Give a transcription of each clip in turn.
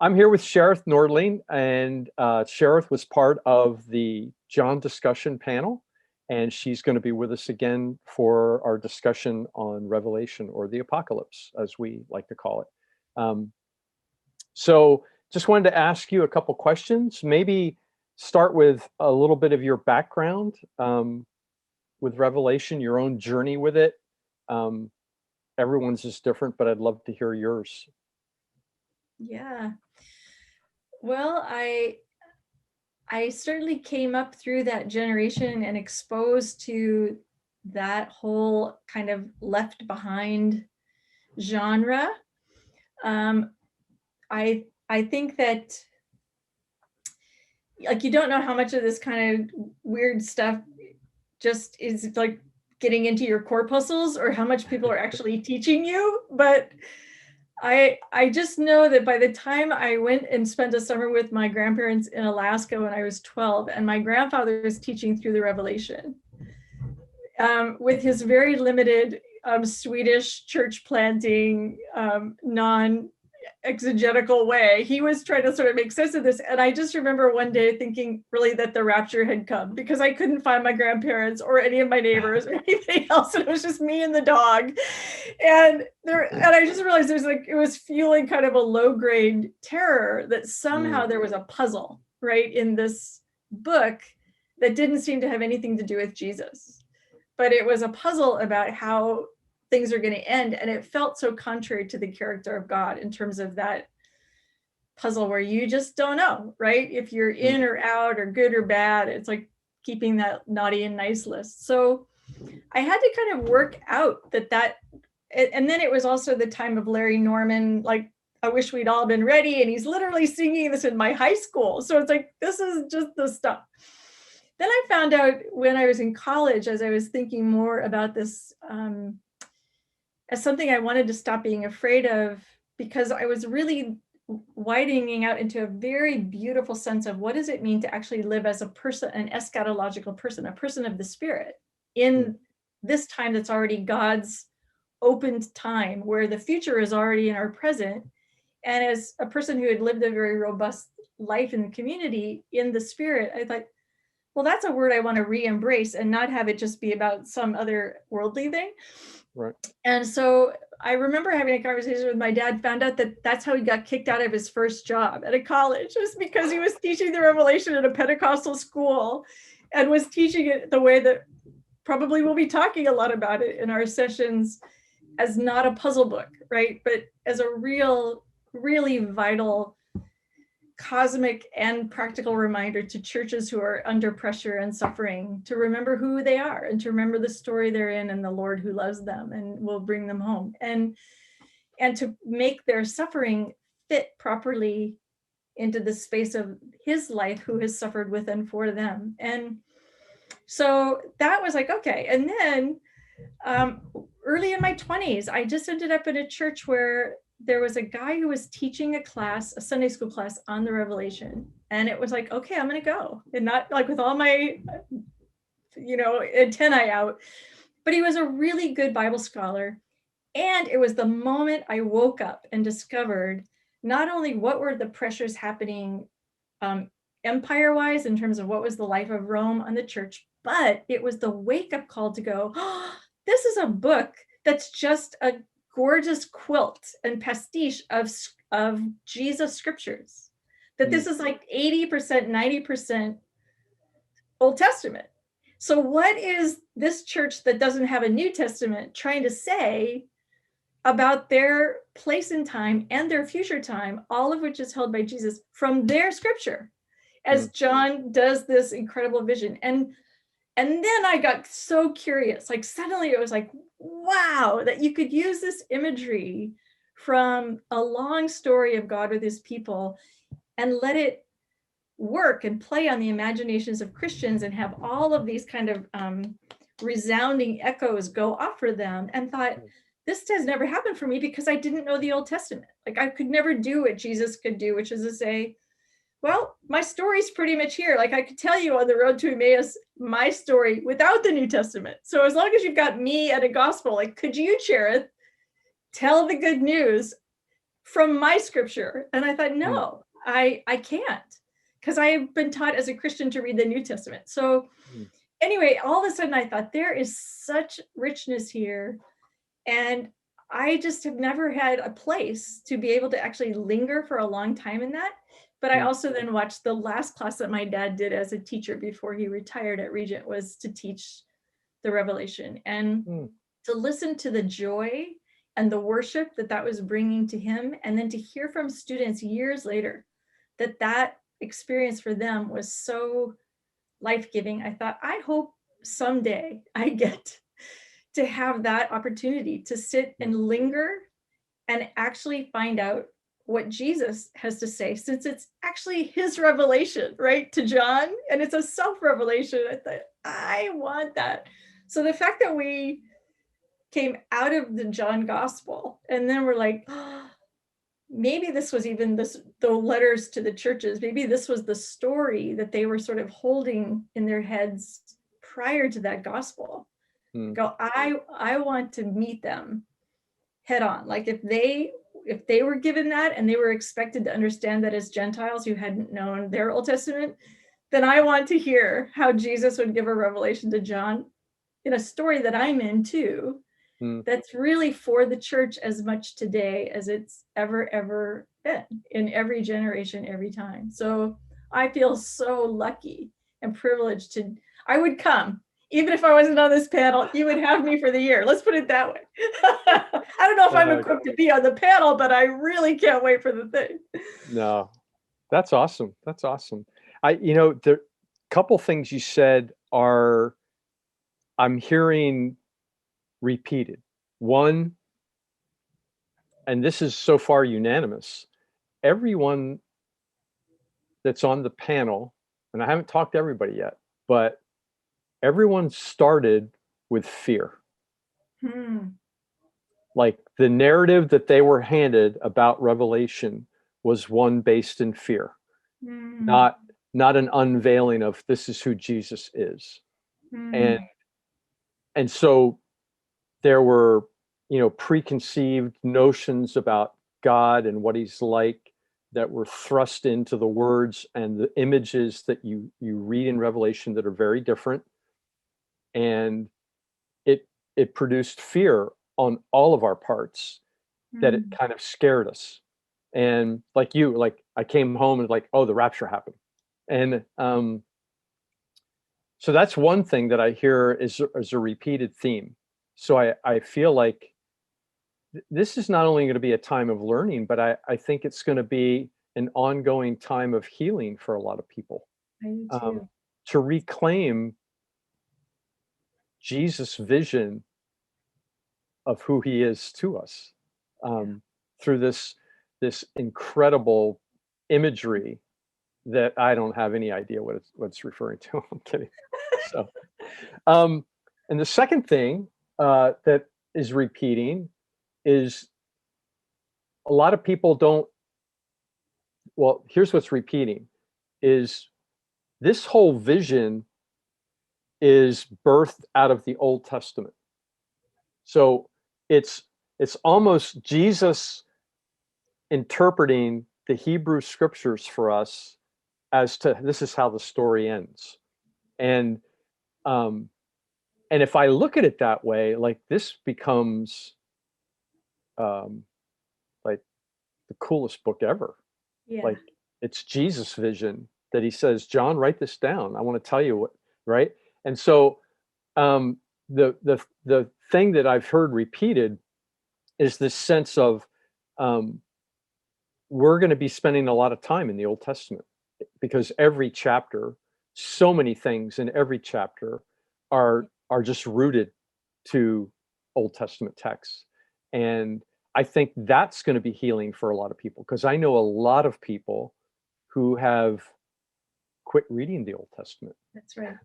I'm here with Cherith Nordling, and Cherith was part of the John discussion panel, and she's going to be with us again for our discussion on Revelation, or the Apocalypse, as we like to call it. So just wanted to ask you a couple questions, maybe start with a little bit of your background with Revelation, your own journey with it. Everyone's just different, but I'd love to hear yours. Yeah. Well, I certainly came up through that generation and exposed to that whole kind of left behind genre. I think that, like, you don't know how much of this kind of weird stuff just is like getting into your corpuscles, or how much people are actually teaching you. But I just know that by the time I went and spent a summer with my grandparents in Alaska when I was 12, and my grandfather was teaching through the Revelation with his very limited Swedish church planting, non-exegetical way, he was trying to sort of make sense of this. And I just remember one day thinking really that the rapture had come, because I couldn't find my grandparents or any of my neighbors or anything else. And it was just me and the dog. And I just realized it was fueling kind of a low grade terror that somehow there was a puzzle, right, in this book that didn't seem to have anything to do with Jesus. But it was a puzzle about how things are going to end. And it felt so contrary to the character of God in terms of that puzzle where you just don't know, right? If you're in or out, or good or bad. It's like keeping that naughty and nice list. So I had to kind of work out that, and then it was also the time of Larry Norman, like, I wish we'd all been ready. And he's literally singing this in my high school. So it's like, this is just the stuff. Then I found out when I was in college, as I was thinking more about this as something I wanted to stop being afraid of, because I was really widening out into a very beautiful sense of what does it mean to actually live as a person, an eschatological person, a person of the Spirit in this time that's already God's opened time, where the future is already in our present. And as a person who had lived a very robust life in the community in the Spirit, I thought, well, that's a word I want to re-embrace and not have it just be about some other worldly thing. Right. And so I remember having a conversation with my dad, found out that that's how he got kicked out of his first job at a college, was because he was teaching the Revelation at a Pentecostal school, and was teaching it the way that probably we'll be talking a lot about it in our sessions, as not a puzzle book, right? But as a really vital, cosmic and practical reminder to churches who are under pressure and suffering to remember who they are, and to remember the story they're in, and the Lord who loves them and will bring them home, and to make their suffering fit properly into the space of his life, who has suffered with and for them. And so that was like, okay. And then early in my 20s, I just ended up in a church where there was a guy who was teaching a class, a Sunday school class on the Revelation. And it was like, okay, I'm going to go. And not like with all my, antennae out. But he was a really good Bible scholar. And it was the moment I woke up and discovered not only what were the pressures happening empire-wise in terms of what was the life of Rome on the church, but it was the wake-up call to go, oh, this is a book that's just a gorgeous quilt and pastiche of Jesus scriptures, that this is like 80%, 90% Old Testament. So what is this church that doesn't have a New Testament trying to say about their place in time and their future time, all of which is held by Jesus from their scripture, as John does this incredible vision. And then I got so curious, like suddenly it was like, wow, that you could use this imagery from a long story of God with his people and let it work and play on the imaginations of Christians, and have all of these kind of resounding echoes go off for them. And thought, this has never happened for me, because I didn't know the Old Testament. Like, I could never do what Jesus could do, which is to say, well, my story's pretty much here. Like, I could tell you on the road to Emmaus, my story without the New Testament. So as long as you've got me and a gospel, like, could you, Cherith, tell the good news from my scripture. And I thought, Mm. no, I can't, because I have been taught as a Christian to read the New Testament. So anyway, all of a sudden I thought there is such richness here. And I just have never had a place to be able to actually linger for a long time in that. But I also then watched the last class that my dad did as a teacher before he retired at Regent was to teach the Revelation, and to listen to the joy and the worship that that was bringing to him. And then to hear from students years later that that experience for them was so life-giving. I thought, I hope someday I get to have that opportunity to sit and linger and actually find out what Jesus has to say, since it's actually his revelation, right, to John, and it's a self-revelation. I thought, I want that. So the fact that we came out of the John gospel and then we're like, oh, maybe this was even the letters to the churches, maybe this was the story that they were sort of holding in their heads prior to that gospel. Go, I want to meet them head on. Like if they were given that and they were expected to understand that as Gentiles who hadn't known their Old Testament, then I want to hear how Jesus would give a revelation to John in a story that I'm in too, that's really for the church as much today as it's ever been, in every generation, every time. So I feel so lucky and privileged to, I would come. Even if I wasn't on this panel, you would have me for the year. Let's put it that way. I don't know if I'm equipped to be on the panel, but I really can't wait for the thing. No, that's awesome. That's awesome. The couple things you said are, I'm hearing repeated. One, and this is so far unanimous, everyone that's on the panel, and I haven't talked to everybody yet, but everyone started with fear. Like the narrative that they were handed about Revelation was one based in fear, not an unveiling of this is who Jesus is. And so there were, preconceived notions about God and what he's like that were thrust into the words and the images that you read in Revelation that are very different. And it produced fear on all of our parts, that it kind of scared us. And like I came home and oh, the rapture happened. And so that's one thing that I hear is a repeated theme. So I feel like this is not only going to be a time of learning, but I think it's going to be an ongoing time of healing for a lot of people. I do too. To reclaim Jesus' vision of who he is to us, through this incredible imagery that I don't have any idea what it's referring to. I'm kidding. So, and the second thing that is repeating is a lot of people don't. Well, here's what's repeating: is this whole vision is birthed out of the Old Testament. So it's almost Jesus interpreting the Hebrew scriptures for us as to this is how the story ends. And if I look at it that way, like this becomes like the coolest book ever. Yeah. Like it's Jesus' vision that he says, John, write this down. I want to tell you what, right? And so the thing that I've heard repeated is this sense of we're going to be spending a lot of time in the Old Testament, because every chapter, so many things in every chapter are just rooted to Old Testament texts. And I think that's going to be healing for a lot of people, because I know a lot of people who have quit reading the Old Testament. That's right.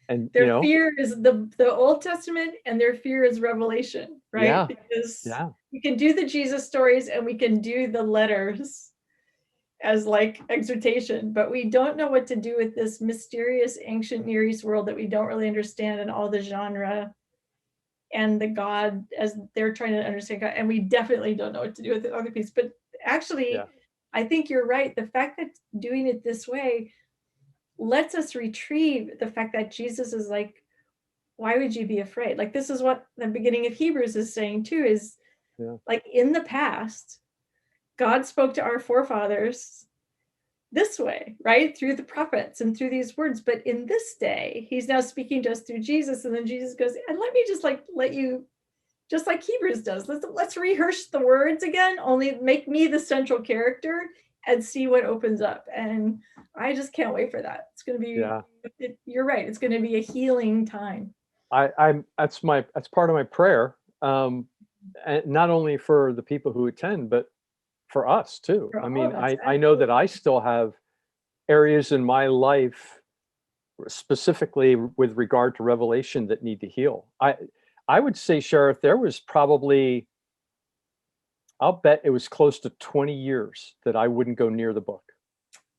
And their fear is the Old Testament, and their fear is Revelation, right? Yeah. Because we can do the Jesus stories and we can do the letters as like exhortation, but we don't know what to do with this mysterious ancient Near East world that we don't really understand, and all the genre and the God as they're trying to understand God. And we definitely don't know what to do with the other piece. But actually, Yeah. I think you're right. The fact that doing it this way lets us retrieve the fact that Jesus is like, why would you be afraid? Like, this is what the beginning of Hebrews is saying too, is Yeah. like, in the past, God spoke to our forefathers this way, right? Through the prophets and through these words. But in this day, he's now speaking to us through Jesus. And then Jesus goes, and let me just like let you, just like Hebrews does, let's rehearse the words again, only make me the central character and see what opens up. And I just can't wait for that. It's going to be, Yeah. you're right. It's going to be a healing time. That's part of my prayer. And not only for the people who attend, but for us too. For I all mean, of us. I know that I still have areas in my life, specifically with regard to revelation, that need to heal. I would say, Sheriff, there was probably, I'll bet it was close to 20 years that I wouldn't go near the book.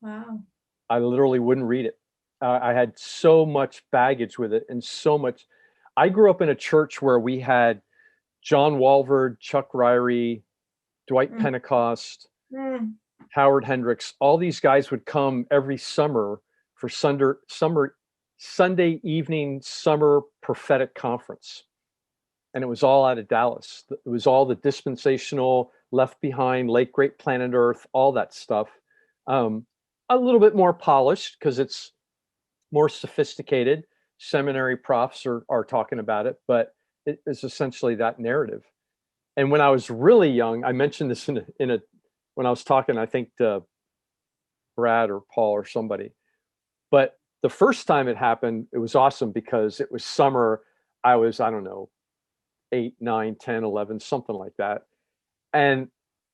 Wow. I literally wouldn't read it. I had so much baggage with it, and so much. I grew up in a church where we had John Walvoord, Chuck Ryrie, Dwight Pentecost, Howard Hendricks. All these guys would come every summer for Sunday evening summer prophetic conference. And it was all out of Dallas. It was all the dispensational, Left Behind, Late Great Planet Earth, all that stuff. A little bit more polished because it's more sophisticated. Seminary profs are talking about it, but it is essentially that narrative. And when I was really young, I mentioned this when I was talking, I think to Brad or Paul or somebody. But the first time it happened, it was awesome because it was summer. I was, I don't know, 8, 9, 10, 11, something like that. And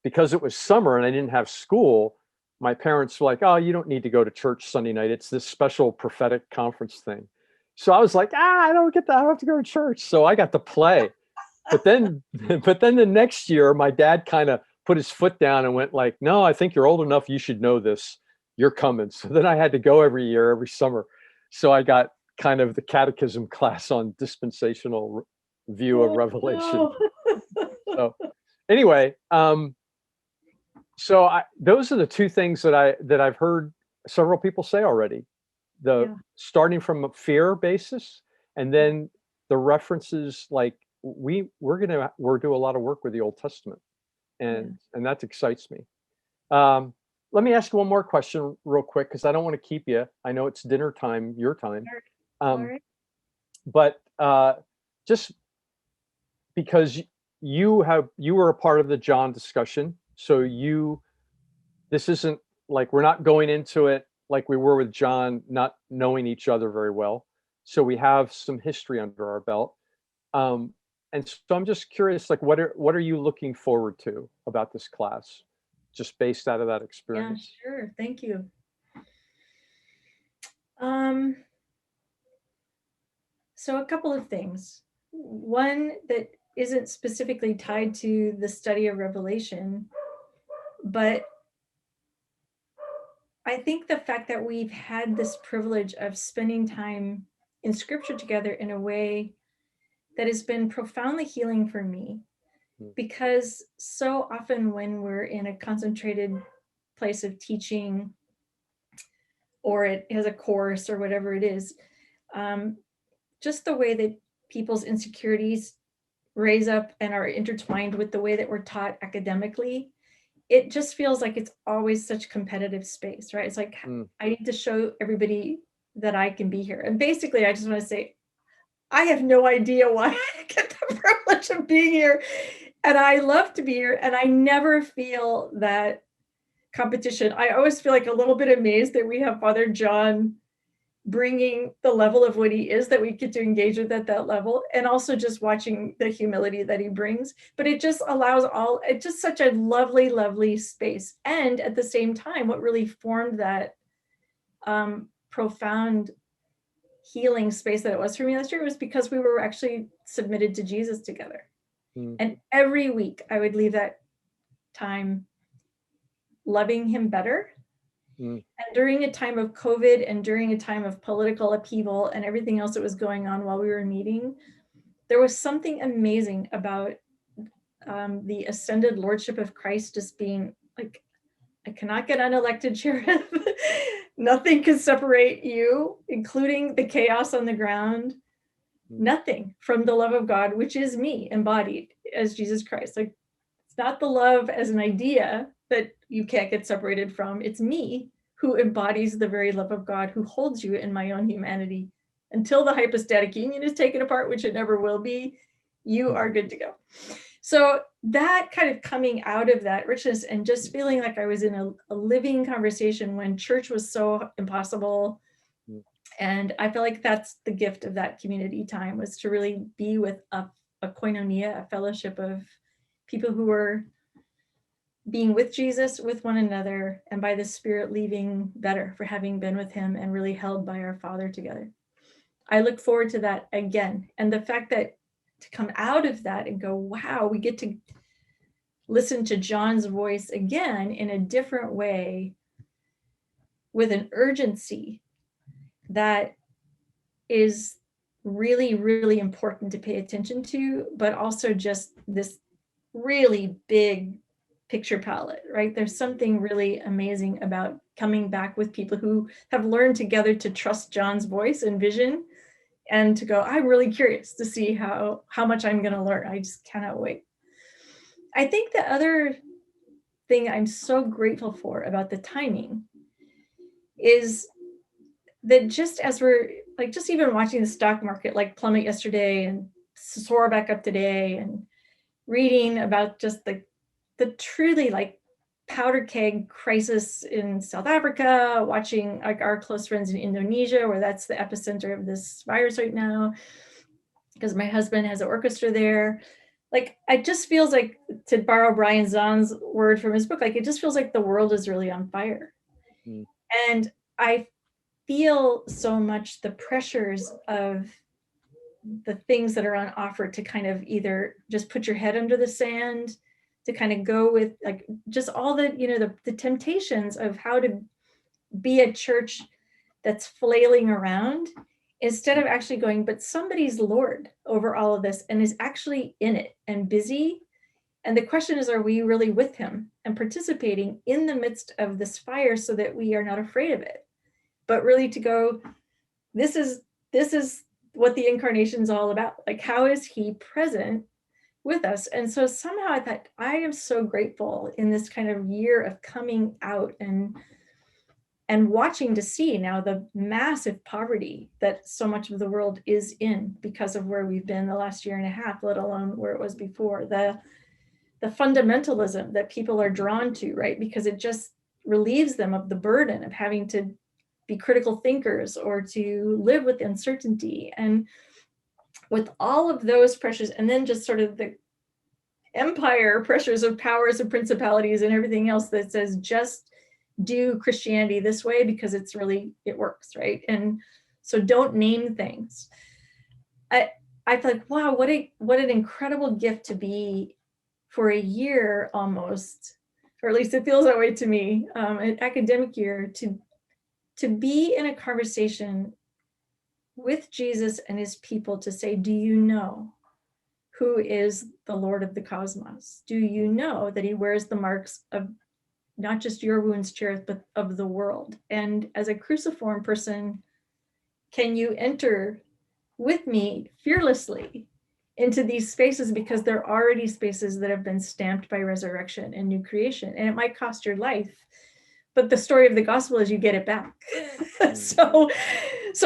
because it was summer and I didn't have school, my parents were like, oh, you don't need to go to church Sunday night. It's this special prophetic conference thing. So I was like, I don't have to go to church. So I got to play. But then the next year, my dad kind of put his foot down and went like, no, I think you're old enough. You should know this. You're coming. So then I had to go every year, every summer. So I got kind of the catechism class on dispensational view of Revelation. So anyway, those are the two things that I've heard several people say already. Starting from a fear basis, and then the references, like we're do a lot of work with the Old Testament, and that excites me. Let me ask you one more question real quick, because I don't want to keep you. I know it's dinner time, your time. But just because you were a part of the John discussion, so this isn't like we're not going into it like we were with John, not knowing each other very well. So we have some history under our belt. And so I'm just curious, like, what are you looking forward to about this class, just based out of that experience? Yeah, sure. Thank you. So a couple of things. One that isn't specifically tied to the study of Revelation, but I think the fact that we've had this privilege of spending time in scripture together in a way that has been profoundly healing for me, because so often when we're in a concentrated place of teaching, or it has a course or whatever it is, just the way that people's insecurities raise up and are intertwined with the way that we're taught academically, it just feels like it's always such competitive space, right? It's like, I need to show everybody that I can be here. And basically, I just want to say, I have no idea why I get the privilege of being here. And I love to be here. And I never feel that competition. I always feel like a little bit amazed that we have Father John bringing the level of what he is, that we get to engage with at that level, and also just watching the humility that he brings. But it just allows it's just such a lovely, lovely space. And at the same time, what really formed that profound healing space that it was for me last year was because we were actually submitted to Jesus together. And every week I would leave that time loving him better. And during a time of COVID and during a time of political upheaval and everything else that was going on while we were meeting, there was something amazing about the ascended lordship of Christ just being like, I cannot get unelected, Cherith. Nothing can separate you, including the chaos on the ground. Nothing from the love of God, which is me embodied as Jesus Christ. Like, it's not the love as an idea that you can't get separated from. It's me who embodies the very love of God, who holds you in my own humanity. Until the hypostatic union is taken apart, which it never will be, you are good to go. So that kind of coming out of that richness and just feeling like I was in a living conversation when church was so impossible. And I feel like that's the gift of that community time, was to really be with a koinonia, a fellowship of people who were being with Jesus, with one another, and by the Spirit leaving better for having been with him and really held by our Father together. I look forward to that again. And the fact that to come out of that and go, wow, we get to listen to John's voice again in a different way with an urgency that is really, really important to pay attention to, but also just this really big picture palette, right? There's something really amazing about coming back with people who have learned together to trust John's voice and vision, and to go, I'm really curious to see how much I'm going to learn. I just cannot wait. I think the other thing I'm so grateful for about the timing is that just as we're like, just even watching the stock market like plummet yesterday and soar back up today, and reading about just the truly like powder keg crisis in South Africa, watching like our close friends in Indonesia, where that's the epicenter of this virus right now, because my husband has an orchestra there. Like, it just feels like, to borrow Brian Zahn's word from his book, like it just feels like the world is really on fire. And I feel so much the pressures of the things that are on offer to kind of either just put your head under the sand, to kind of go with like just all the, you know, the temptations of how to be a church that's flailing around, instead of actually going, but somebody's Lord over all of this and is actually in it and busy. And the question is, are we really with him and participating in the midst of this fire so that we are not afraid of it, but really to go, this is what the incarnation is all about. Like, how is he present with us? And so somehow I thought, I am so grateful in this kind of year of coming out and watching to see now the massive poverty that so much of the world is in because of where we've been the last year and a half, let alone where it was before. The fundamentalism that people are drawn to, right? Because it just relieves them of the burden of having to be critical thinkers or to live with uncertainty. And with all of those pressures, and then just sort of the empire pressures of powers and principalities and everything else that says, just do Christianity this way because it's really, it works, right? And so don't name things. I thought, wow, what an incredible gift to be for a year almost, or at least it feels that way to me, an academic year, to be in a conversation with Jesus and his people, to say, do you know who is the Lord of the cosmos? Do you know that he wears the marks of not just your wounds, Cherith, but of the world? And as a cruciform person, can you enter with me fearlessly into these spaces, because they're already spaces that have been stamped by resurrection and new creation, and it might cost your life, but the story of the gospel is you get it back. So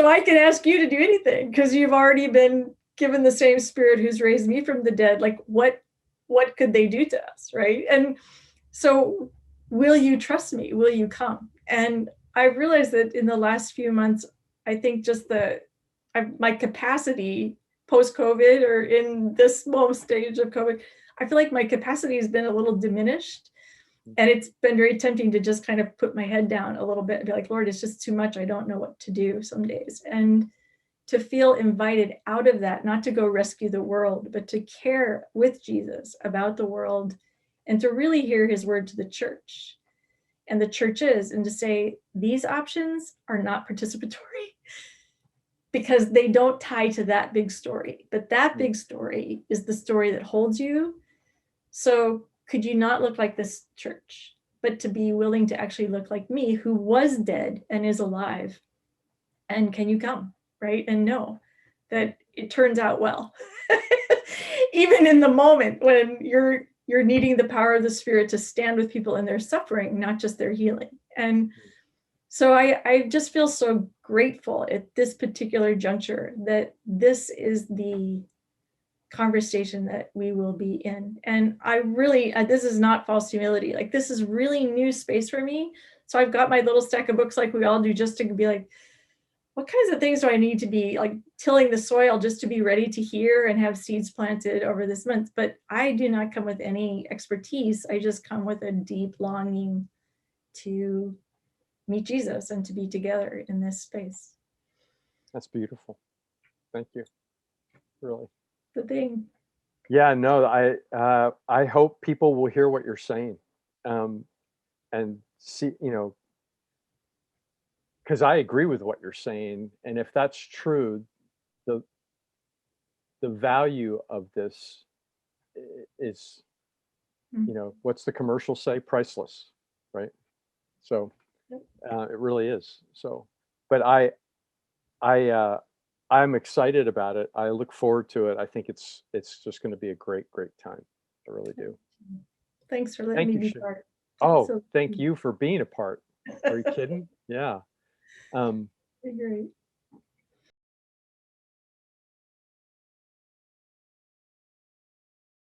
I can ask you to do anything because you've already been given the same Spirit who's raised me from the dead. Like, what could they do to us, right? And so, will you trust me? Will you come? And I realized that in the last few months, I think just my capacity post-COVID, or in this moment stage of COVID, I feel like my capacity has been a little diminished. And it's been very tempting to just kind of put my head down a little bit and be like, Lord, it's just too much. I don't know what to do some days. And to feel invited out of that, not to go rescue the world, but to care with Jesus about the world, and to really hear his word to the church and the churches, and to say, these options are not participatory because they don't tie to that big story. But that big story is the story that holds you. So could you not look like this church, but to be willing to actually look like me, who was dead and is alive. And can you come, right? And know that it turns out well. Even in the moment when you're needing the power of the Spirit to stand with people in their suffering, not just their healing. And so I just feel so grateful at this particular juncture that this is the conversation that we will be in. And I really, this is not false humility. Like, this is really new space for me. So I've got my little stack of books like we all do, just to be like, what kinds of things do I need to be like tilling the soil just to be ready to hear and have seeds planted over this month? But I do not come with any expertise. I just come with a deep longing to meet Jesus and to be together in this space. That's beautiful. Thank you. Really. The thing. Yeah, no, I hope people will hear what you're saying, and see, because I agree with what you're saying, and if that's true, the value of this is, what's the commercial say? Priceless, right? So it really is. So, but I'm excited about it. I look forward to it. I think it's just going to be a great time. I really do. Thanks for letting me be part. Oh, thank you for being a part. Are you kidding? Yeah. Great.